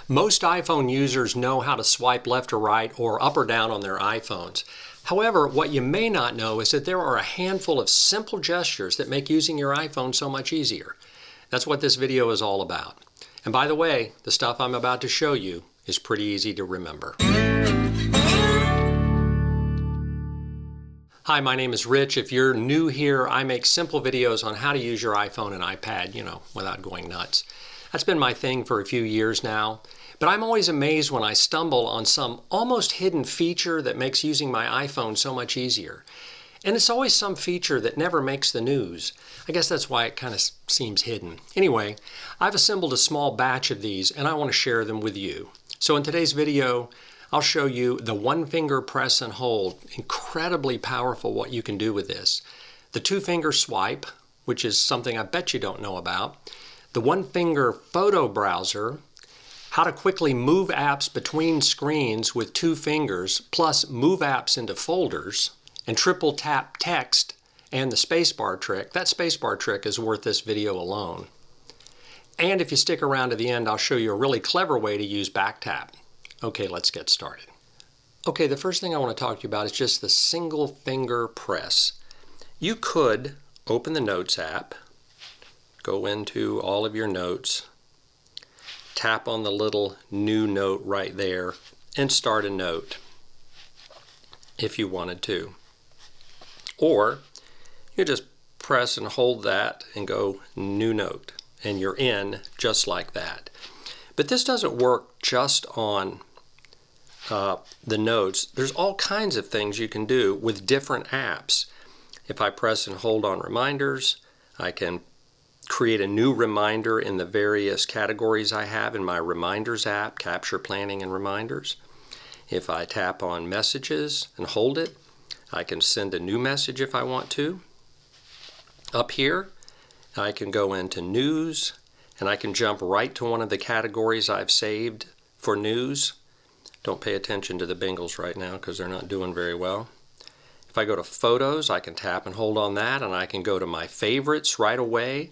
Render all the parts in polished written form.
Most iPhone users know how to swipe left or right or up or down on their iPhones. However, what you may not know is that there are a handful of simple gestures that make using your iPhone so much easier. That's what this video is all about. And by the way, the stuff I'm about to show you is pretty easy to remember. Hi, my name is Rich. If you're new here, I make simple videos on how to use your iPhone and iPad, without going nuts. That's been my thing for a few years now. But I'm always amazed when I stumble on some almost hidden feature that makes using my iPhone so much easier. And it's always some feature that never makes the news. I guess that's why it kind of seems hidden. Anyway, I've assembled a small batch of these and I want to share them with you. So in today's video, I'll show you the one-finger press and hold. Incredibly powerful what you can do with this. The two-finger swipe, which is something I bet you don't know about. The one-finger photo browser. How to quickly move apps between screens with two fingers, plus move apps into folders, and triple tap text, and the spacebar trick. That spacebar trick is worth this video alone. And if you stick around to the end, I'll show you a really clever way to use back tap. Okay, let's get started. Okay, the first thing I want to talk to you about is just the single finger press. You could open the Notes app, go into all of your notes, tap on the little new note right there and start a note if you wanted to. Or you just press and hold that and go new note and you're in just like that. But this doesn't work just on the notes. There's all kinds of things you can do with different apps. If I press and hold on reminders, I can create a new reminder in the various categories I have in my Reminders app, Capture, Planning, and Reminders. If I tap on Messages and hold it, I can send a new message if I want to. Up here, I can go into News, and I can jump right to one of the categories I've saved for news. Don't pay attention to the Bengals right now because they're not doing very well. If I go to Photos, I can tap and hold on that, and I can go to my favorites right away.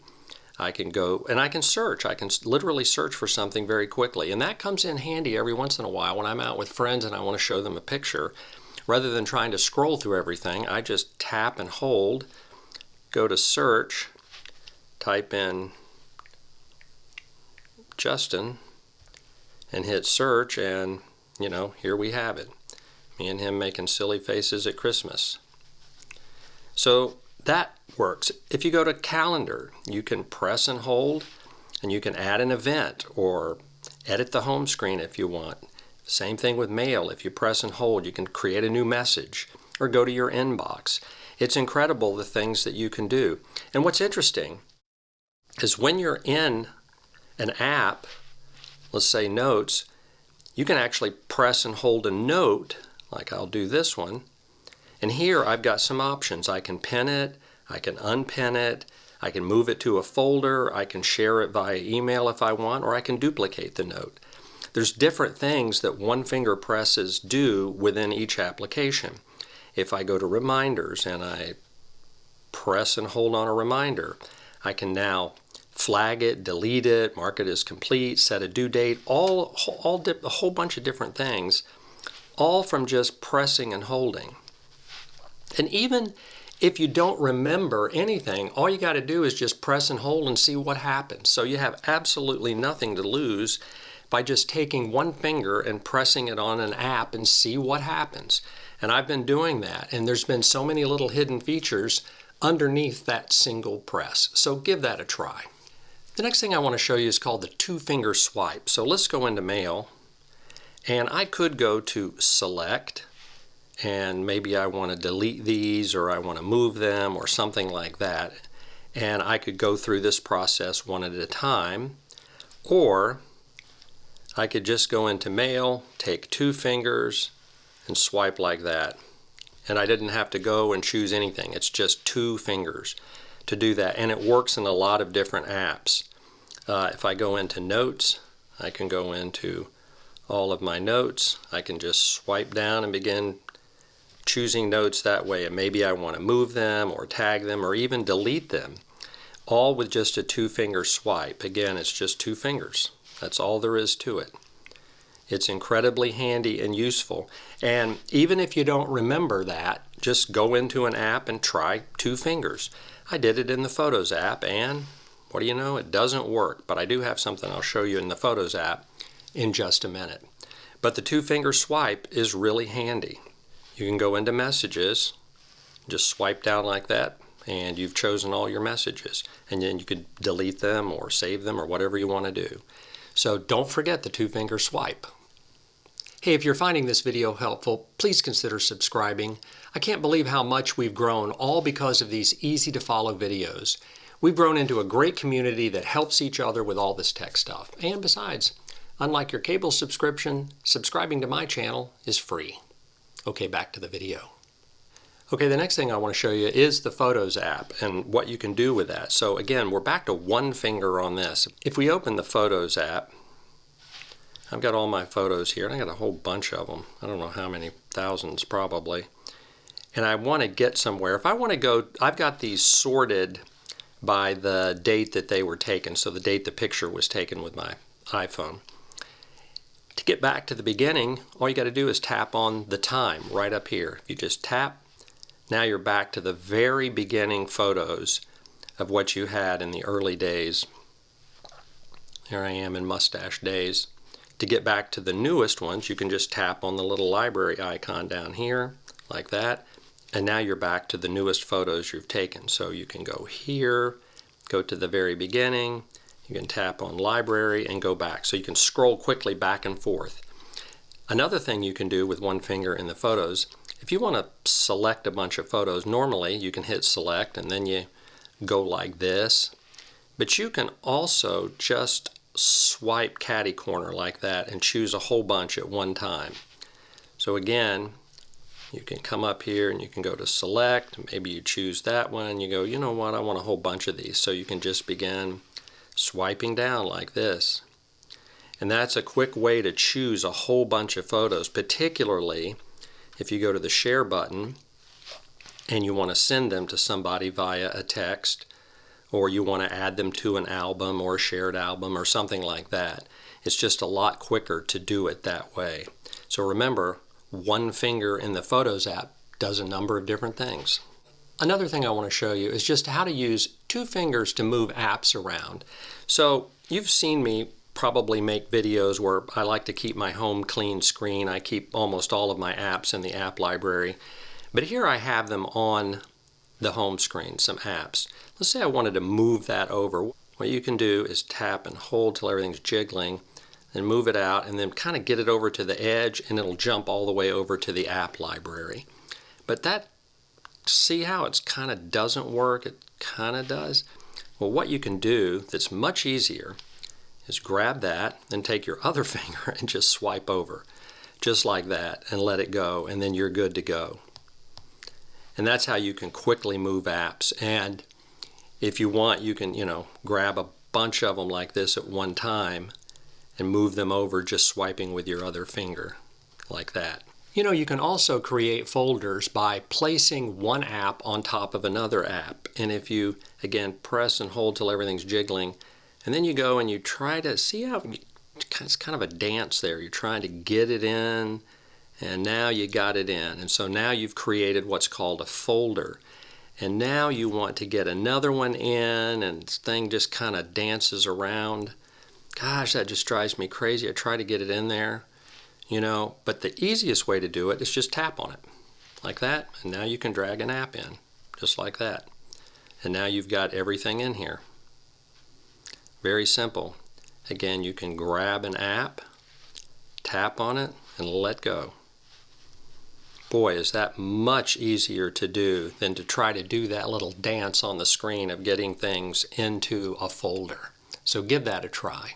I can go and I can search. I can literally search for something very quickly. And that comes in handy every once in a while when I'm out with friends and I want to show them a picture. Rather than trying to scroll through everything, I just tap and hold, go to search, type in Justin, and hit search, and here we have it. Me and him making silly faces at Christmas. So that works. If you go to Calendar, you can press and hold, and you can add an event or edit the home screen if you want. Same thing with Mail. If you press and hold, you can create a new message or go to your inbox. It's incredible the things that you can do. And what's interesting is when you're in an app, let's say Notes, you can actually press and hold a note, like I'll do this one. And here I've got some options. I can pin it, I can unpin it, I can move it to a folder, I can share it via email if I want, or I can duplicate the note. There's different things that one-finger presses do within each application. If I go to Reminders and I press and hold on a reminder, I can now flag it, delete it, mark it as complete, set a due date, a whole bunch of different things, all from just pressing and holding. And even if you don't remember anything, all you got to do is just press and hold and see what happens. So you have absolutely nothing to lose by just taking one finger and pressing it on an app and see what happens. And I've been doing that, and there's been so many little hidden features underneath that single press. So give that a try. The next thing I want to show you is called the two-finger swipe. So let's go into Mail, and I could go to Select, and maybe I want to delete these or I want to move them or something like that. And I could go through this process one at a time, or I could just go into Mail, take two fingers and swipe like that. And I didn't have to go and choose anything. It's just two fingers to do that. And it works in a lot of different apps. If I go into Notes, I can go into all of my notes. I can just swipe down and begin choosing notes that way. And maybe I want to move them or tag them or even delete them, all with just a two-finger swipe. Again, it's just two fingers. That's all there is to it. It's incredibly handy and useful. And even if you don't remember that, just go into an app and try two fingers. I did it in the Photos app, and what do you know? It doesn't work. But I do have something I'll show you in the Photos app in just a minute. But the two-finger swipe is really handy. You can go into Messages, just swipe down like that, and you've chosen all your messages. And then you could delete them or save them or whatever you want to do. So don't forget the two-finger swipe. Hey, if you're finding this video helpful, please consider subscribing. I can't believe how much we've grown, all because of these easy-to-follow videos. We've grown into a great community that helps each other with all this tech stuff. And besides, unlike your cable subscription, subscribing to my channel is free. Okay, back to the video. Okay, the next thing I want to show you is the Photos app and what you can do with that. So again, we're back to one finger on this. If we open the Photos app, I've got all my photos here, and I got a whole bunch of them. I don't know how many, thousands probably. And I want to get somewhere. If I want to go, I've got these sorted by the date that they were taken, so the date the picture was taken with my iPhone. To get back to the beginning, all you got to do is tap on the time right up here. You just tap. Now you're back to the very beginning photos of what you had in the early days. Here I am in mustache days. To get back to the newest ones, you can just tap on the little library icon down here, like that, and now you're back to the newest photos you've taken. So you can go here, go to the very beginning, you can tap on library and go back. So you can scroll quickly back and forth. Another thing you can do with one finger in the photos, if you want to select a bunch of photos, normally you can hit select and then you go like this, but you can also just swipe catty corner like that and choose a whole bunch at one time. So again, you can come up here and you can go to select, maybe you choose that one and you go, you know what, I want a whole bunch of these. So you can just begin swiping down like this. And that's a quick way to choose a whole bunch of photos, particularly if you go to the share button and you want to send them to somebody via a text, or you want to add them to an album or a shared album or something like that. It's just a lot quicker to do it that way. So remember, one finger in the Photos app does a number of different things. Another thing I want to show you is just how to use two fingers to move apps around. So you've seen me probably make videos where I like to keep my home clean screen. I keep almost all of my apps in the app library. But here I have them on the home screen, some apps. Let's say I wanted to move that over. What you can do is tap and hold till everything's jiggling, then move it out, and then kind of get it over to the edge, and it'll jump all the way over to the app library. But that, see how it kind of doesn't work? It kind of does. Well, what you can do that's much easier is grab that and take your other finger and just swipe over, just like that, and let it go, and then you're good to go. And that's how you can quickly move apps. And if you want, you can, grab a bunch of them like this at one time and move them over just swiping with your other finger, like that. You can also create folders by placing one app on top of another app. And if you, again, press and hold till everything's jiggling, and then you go and you try to, see how it's kind of a dance there. You're trying to get it in, and now you got it in. And so now you've created what's called a folder. And now you want to get another one in, and this thing just kind of dances around. Gosh, that just drives me crazy. I try to get it in there, but the easiest way to do it is just tap on it, like that, and now you can drag an app in, just like that. And now you've got everything in here. Very simple. Again, you can grab an app, tap on it, and let go. Boy, is that much easier to do than to try to do that little dance on the screen of getting things into a folder. So give that a try.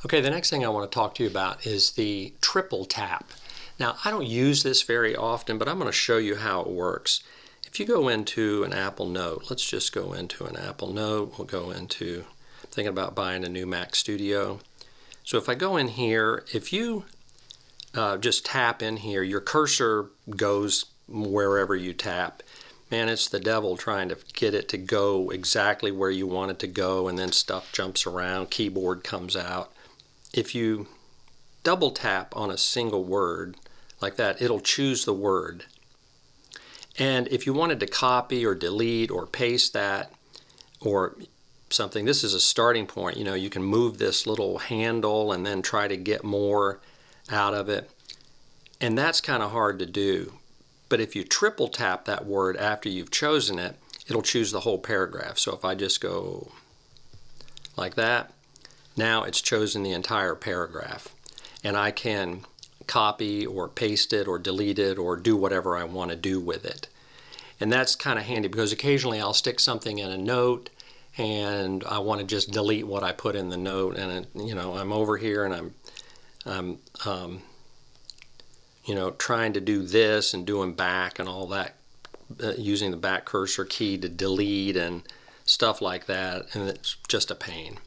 Okay, the next thing I want to talk to you about is the triple tap. Now, I don't use this very often, but I'm going to show you how it works. If you go into an Apple Note, let's just go into an Apple Note. We'll go into, I'm thinking about buying a new Mac Studio. So if I go in here, if you just tap in here, your cursor goes wherever you tap. Man, it's the devil trying to get it to go exactly where you want it to go, and then stuff jumps around, keyboard comes out. If you double tap on a single word like that, it'll choose the word. And if you wanted to copy or delete or paste that or something, this is a starting point. You know, you can move this little handle and then try to get more out of it. And that's kind of hard to do. But if you triple tap that word after you've chosen it, it'll choose the whole paragraph. So if I just go like that, now it's chosen the entire paragraph. And I can copy or paste it or delete it or do whatever I want to do with it. And that's kind of handy because occasionally I'll stick something in a note and I want to just delete what I put in the note, and you know, I'm over here and I'm you know, trying to do this and doing back and all that, using the back cursor key to delete and stuff like that, and it's just a pain.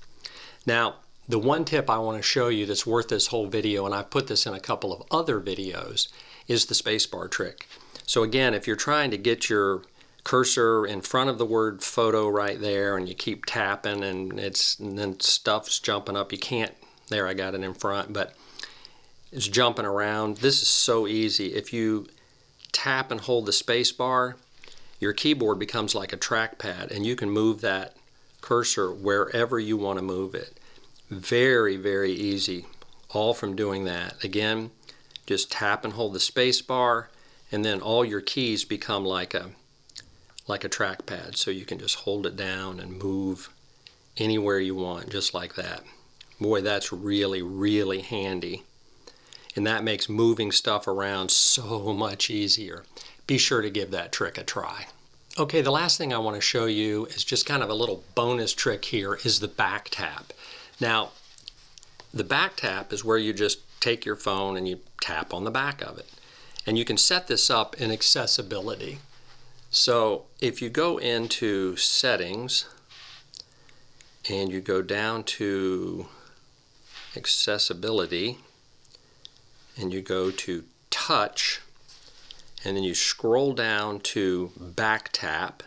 Now, the one tip I want to show you that's worth this whole video, and I've put this in a couple of other videos, is the spacebar trick. So again, if you're trying to get your cursor in front of the word photo right there and you keep tapping and then stuff's jumping up, you can't, there I got it in front, but it's jumping around. This is so easy. If you tap and hold the space bar, your keyboard becomes like a trackpad and you can move that cursor wherever you want to move it. Very, very easy, all from doing that. Again, just tap and hold the space bar and then all your keys become like a trackpad, so you can just hold it down and move anywhere you want, just like that. Boy, that's really, really handy. And that makes moving stuff around so much easier. Be sure to give that trick a try. Okay, the last thing I want to show you is just kind of a little bonus trick here, is the back tap. Now, the back tap is where you just take your phone and you tap on the back of it. And you can set this up in accessibility. So if you go into settings and you go down to accessibility and you go to touch and then you scroll down to back tap,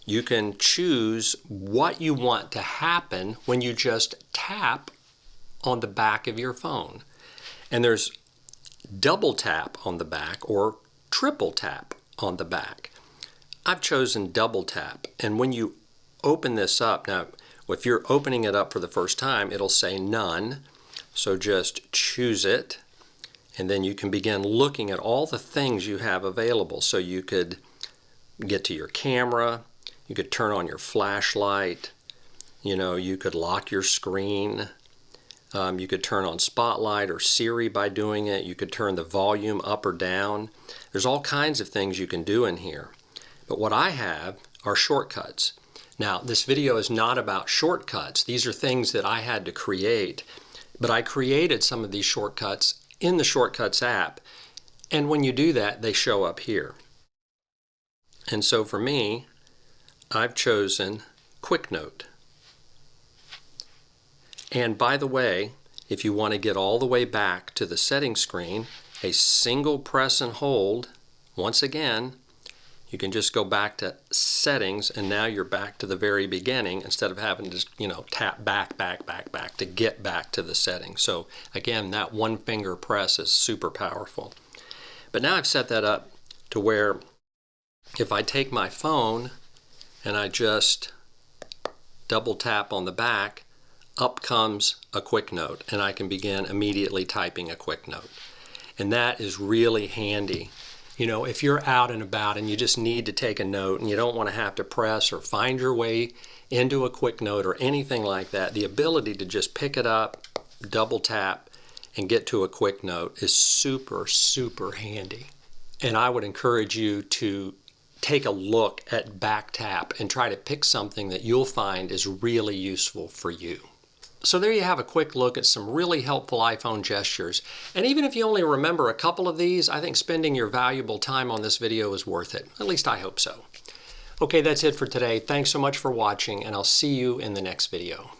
you can choose what you want to happen when you just tap on the back of your phone. And there's double tap on the back or triple tap on the back. I've chosen double tap, and when you open this up, now if you're opening it up for the first time, it'll say none, so just choose it and then you can begin looking at all the things you have available. So you could get to your camera, you could turn on your flashlight, you know, you could lock your screen, you could turn on Spotlight or Siri by doing it, you could turn the volume up or down. There's all kinds of things you can do in here. But what I have are shortcuts. Now, this video is not about shortcuts. These are things that I had to create. But I created some of these shortcuts in the Shortcuts app. And when you do that, they show up here. And so for me, I've chosen Quick Note. And by the way, if you want to get all the way back to the settings screen, a single press and hold, once again, you can just go back to settings and now you're back to the very beginning instead of having to, you know, tap back to get back to the settings. So again, that one finger press is super powerful. But now I've set that up to where if I take my phone and I just double tap on the back, up comes a quick note and I can begin immediately typing a quick note. And that is really handy. You know, if you're out and about and you just need to take a note and you don't want to have to press or find your way into a quick note or anything like that, the ability to just pick it up, double tap, and get to a quick note is super, super handy. And I would encourage you to take a look at back tap and try to pick something that you'll find is really useful for you. So there you have a quick look at some really helpful iPhone gestures. And even if you only remember a couple of these, I think spending your valuable time on this video is worth it. At least I hope so. Okay, that's it for today. Thanks so much for watching, and I'll see you in the next video.